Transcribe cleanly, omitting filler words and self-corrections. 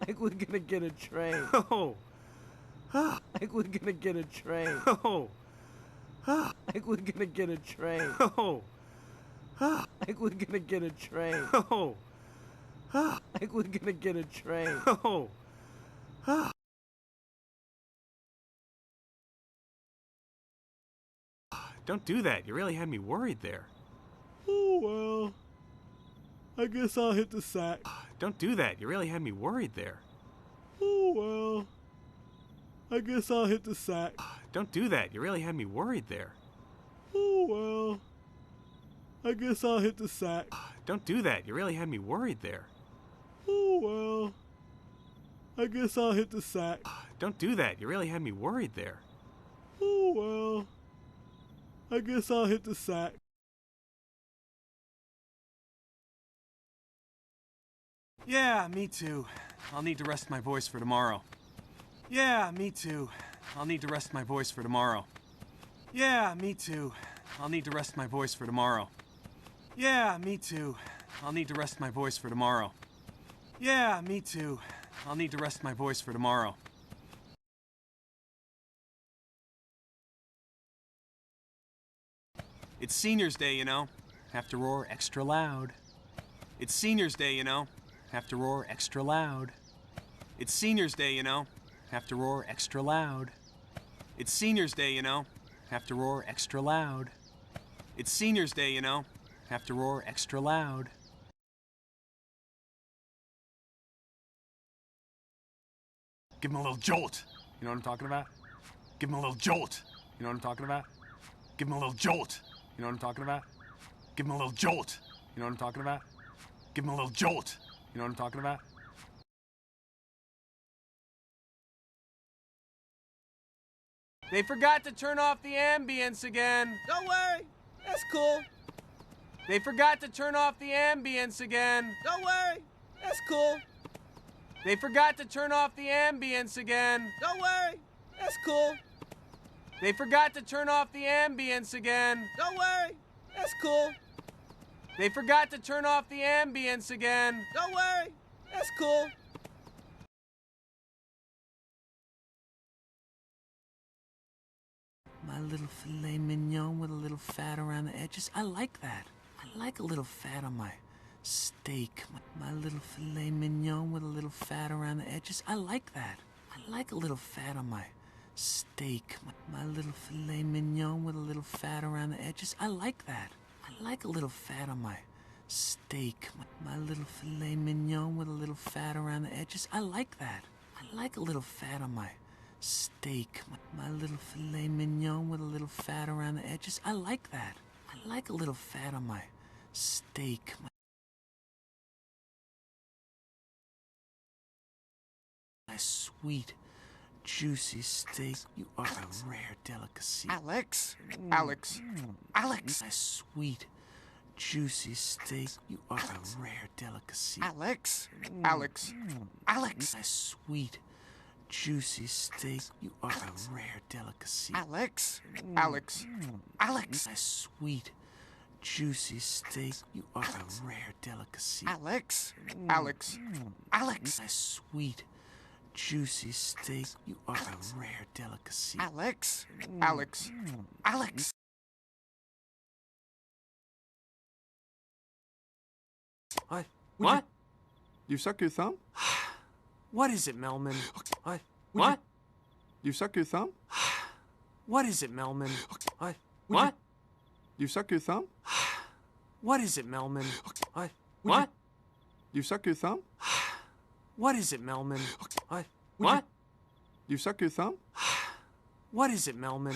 Like we're gonna get a train. Oh. Like we're gonna get a train. Oh. Like we're gonna get a train. Oh. Like we're gonna get a train. Oh. Like we're gonna get a train. Oh. Don't do that. You really had me worried there. Oh, well. I guess I'll hit the sack. Don't do that. You really had me worried there. Oh, well. I guess I'll hit the sack. Don't do that. You really had me worried there. Oh, well. I guess I'll hit the sack. Don't do that. You really had me worried there. Oh, well. I guess I'll hit the sack. Don't do that. You really had me worried there. Oh, well. I guess I'll hit the sack. Yeah, me too. I'll need to rest my voice for tomorrow. Yeah, me too. I'll need to rest my voice for tomorrow. Yeah, me too. I'll need to rest my voice for tomorrow. Yeah, me too. I'll need to rest my voice for tomorrow. Yeah, me too. I'll need to rest my voice for tomorrow. It's Senior's Day, you know. Have to roar extra loud. It's Senior's Day, you know. Have to roar extra loud. It's Senior's Day, you know. Have to roar extra loud. It's Senior's Day, you know. Have to roar extra loud. It's Senior's Day, you know. Have to roar extra loud. Give him a little jolt. You know what I'm talking about? Give him a little jolt. You know what I'm talking about? Give him a little jolt. You know what I'm talking about? Give him a little jolt. You know what I'm talking about? Give him a little jolt. You know what I'm talking about? They forgot to turn off the ambience again. Don't worry. That's cool. They forgot to turn off the ambience again. Don't worry. That's cool. They forgot to turn off the ambience again. Don't worry. That's cool. They forgot to turn off the ambience again. Don't worry. That's cool. They forgot to turn off the ambience again. Don't worry. That's cool. My little filet mignon with a little fat around the edges. I like that. I like a little fat on my steak. My little filet mignon with a little fat around the edges. I like that. I like a little fat on my steak. My little filet mignon with a little fat around the edges. I like that. I like a little fat on my steak. My little filet mignon with a little fat around the edges. I like that. I like a little fat on my steak. My little filet mignon with a little fat around the edges. I like that. I like a little fat on my steak. My sweet, juicy steak. You are a rare delicacy. Alex, Alex, Alex, My sweet, juicy steak. You are a rare delicacy. Alex, Alex, Alex, My sweet, juicy steak. You are a rare delicacy. Alex, Alex, Alex, My sweet, juicy steak. You are a rare delicacy. Alex, Alex, Alex, My sweet, juicy steak. You are a rare delicacy. Alex, Alex, Alex. What? You suck your thumb? What is it, Melman? What? What? You suck your thumb? What is it, Melman? What? You suck your thumb? What is it, Melman? What? You suck your thumb? What is it, Melman? What? You suck your thumb? What is it, Melman?